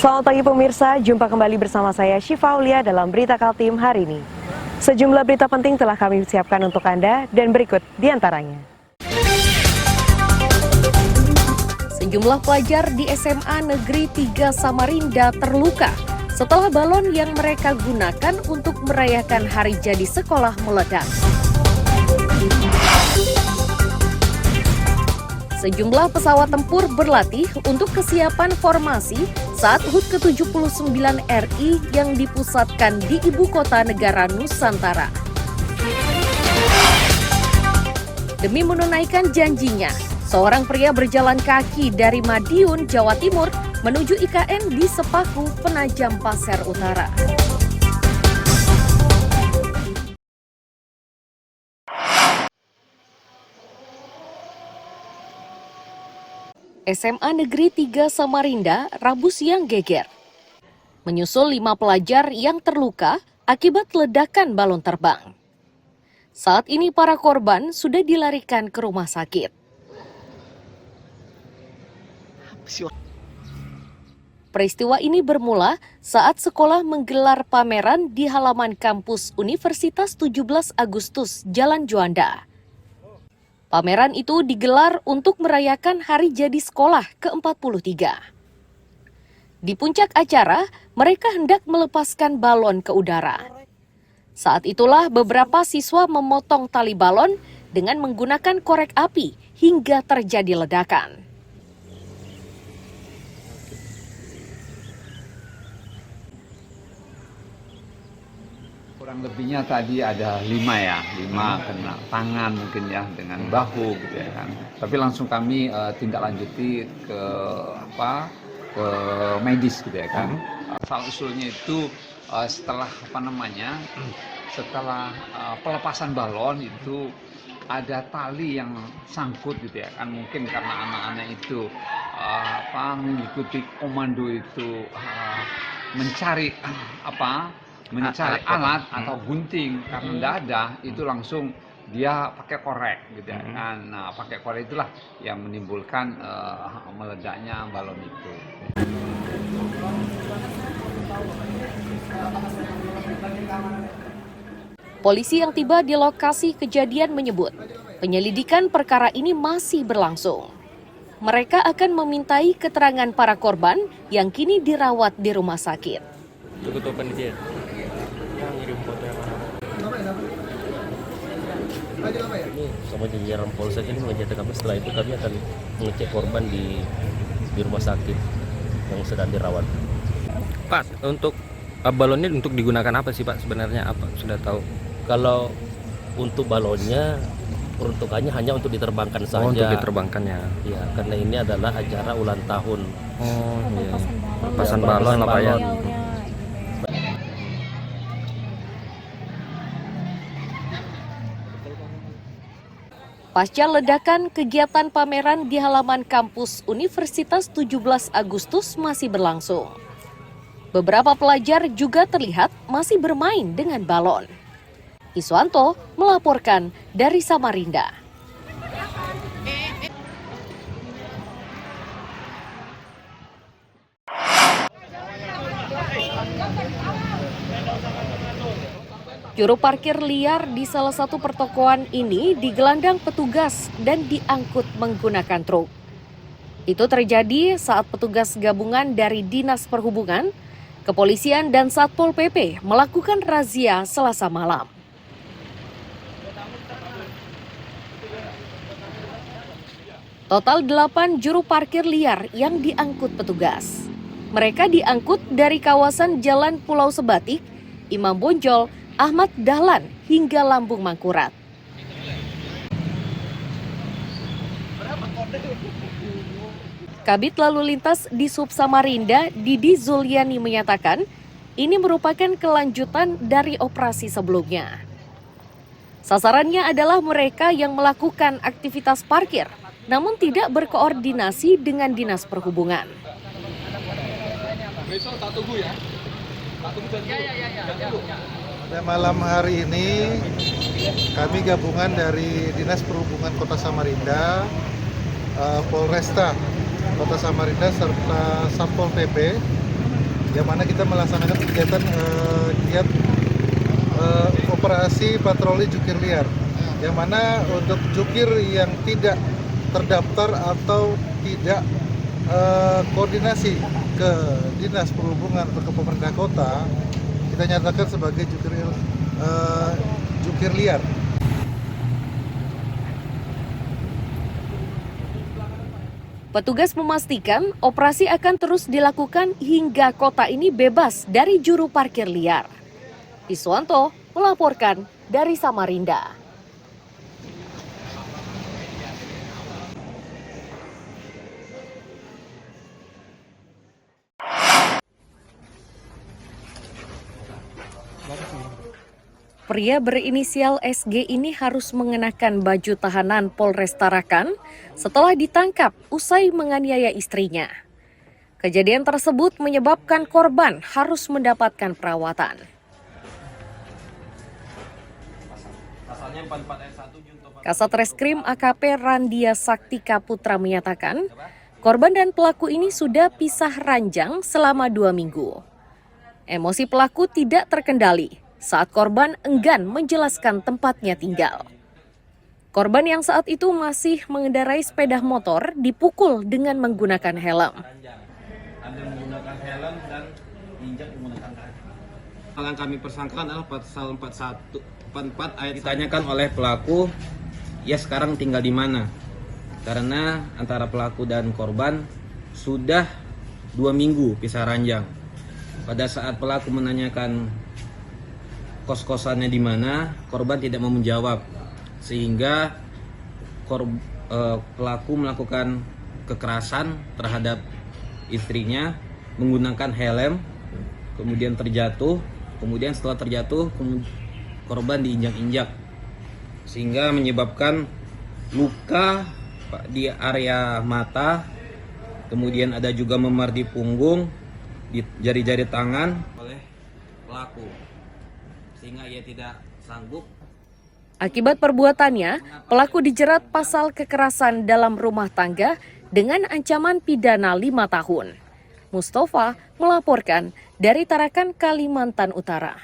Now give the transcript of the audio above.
Selamat pagi pemirsa, jumpa kembali bersama saya Syifa Aulia dalam Berita Kaltim hari ini. Sejumlah berita penting telah kami siapkan untuk Anda dan berikut diantaranya. Sejumlah pelajar di SMA Negeri 3 Samarinda terluka setelah balon yang mereka gunakan untuk merayakan hari jadi sekolah meledak. Sejumlah pesawat tempur berlatih untuk kesiapan formasi saat HUT ke-79 RI yang dipusatkan di Ibu Kota Negara Nusantara. Demi menunaikan janjinya, seorang pria berjalan kaki dari Madiun, Jawa Timur menuju IKN di Sepaku, Penajam Pasir Utara. SMA Negeri 3 Samarinda Rabu siang geger. Menyusul 5 pelajar yang terluka akibat ledakan balon terbang. Saat ini para korban sudah dilarikan ke rumah sakit. Peristiwa ini bermula saat sekolah menggelar pameran di halaman kampus Universitas 17 Agustus, Jalan Juanda. Pameran itu digelar untuk merayakan hari jadi sekolah ke-43. Di puncak acara, mereka hendak melepaskan balon ke udara. Saat itulah beberapa siswa memotong tali balon dengan menggunakan korek api hingga terjadi ledakan. Kurang lebihnya tadi ada 5 kena tangan mungkin ya, dengan bahu gitu ya kan. Tapi langsung kami tindak lanjuti ke medis gitu ya kan. Asal usulnya itu setelah pelepasan balon itu ada tali yang sangkut gitu ya kan. Mungkin karena anak-anak itu mengikuti komando itu mencari alat atau gunting, karena tidak ada itu langsung dia pakai korek gitu ya kan. Nah, pakai korek itulah yang menimbulkan meledaknya balon itu. Polisi yang tiba di lokasi kejadian menyebut penyelidikan perkara ini masih berlangsung. Mereka akan memintai keterangan para korban yang kini dirawat di rumah sakit. Ngirim foto yang mana? Ini sama jajaran polsek ini mengajarkan kami, setelah itu kami akan mengecek korban di rumah sakit yang sedang dirawat. Pak, untuk balonnya untuk digunakan apa sih Pak sebenarnya, apa sudah tahu? Kalau untuk balonnya peruntukannya hanya untuk diterbangkan saja. Untuk diterbangkan ya. Ya, karena ini adalah acara ulang tahun. Oh iya. Pelepasan balon lah Pak ya. Pasca ledakan, kegiatan pameran di halaman kampus Universitas 17 Agustus masih berlangsung. Beberapa pelajar juga terlihat masih bermain dengan balon. Iswanto melaporkan dari Samarinda. Juru parkir liar di salah satu pertokoan ini digelandang petugas dan diangkut menggunakan truk. Itu terjadi saat petugas gabungan dari Dinas Perhubungan, Kepolisian dan Satpol PP melakukan razia Selasa malam. Total 8 juru parkir liar yang diangkut petugas. Mereka diangkut dari kawasan Jalan Pulau Sebatik, Imam Bonjol, Ahmad Dahlan hingga Lambung Mangkurat. Kabid Lalu Lintas di Sub Samarinda, Didi Zuliani menyatakan, ini merupakan kelanjutan dari operasi sebelumnya. Sasarannya adalah mereka yang melakukan aktivitas parkir, namun tidak berkoordinasi dengan Dinas Perhubungan. Pada malam hari ini kami gabungan dari Dinas Perhubungan Kota Samarinda, Polresta Kota Samarinda serta Satpol PP yang mana kita melaksanakan kegiatan operasi patroli jukir liar, yang mana untuk jukir yang tidak terdaftar atau tidak koordinasi ke Dinas Perhubungan atau ke pemerintah kota, kita nyatakan sebagai jukir liar. Petugas memastikan operasi akan terus dilakukan hingga kota ini bebas dari juru parkir liar. Iswanto melaporkan dari Samarinda. Pria berinisial SG ini harus mengenakan baju tahanan Polres Tarakan setelah ditangkap usai menganiaya istrinya. Kejadian tersebut menyebabkan korban harus mendapatkan perawatan. Kasat Reskrim AKP Randia Saktika Putra menyatakan, korban dan pelaku ini sudah pisah ranjang selama 2 minggu. Emosi pelaku tidak terkendali saat korban enggan menjelaskan tempatnya tinggal. Korban yang saat itu masih mengendarai sepeda motor dipukul dengan menggunakan helm. Hal yang kami persangkakan adalah pasal 44 ayat ditanyakan oleh pelaku, ya sekarang tinggal di mana? Karena antara pelaku dan korban sudah 2 minggu pisah ranjang. Pada saat pelaku menanyakan kos-kosannya di mana, korban tidak mau menjawab, sehingga pelaku melakukan kekerasan terhadap istrinya menggunakan helm, kemudian terjatuh, kemudian setelah terjatuh korban diinjak-injak sehingga menyebabkan luka di area mata, kemudian ada juga memar di punggung, di jari-jari tangan oleh pelaku, sehingga ia tidak sanggup. Akibat perbuatannya, pelaku dijerat pasal kekerasan dalam rumah tangga dengan ancaman pidana 5 tahun. Mustafa melaporkan dari Tarakan, Kalimantan Utara.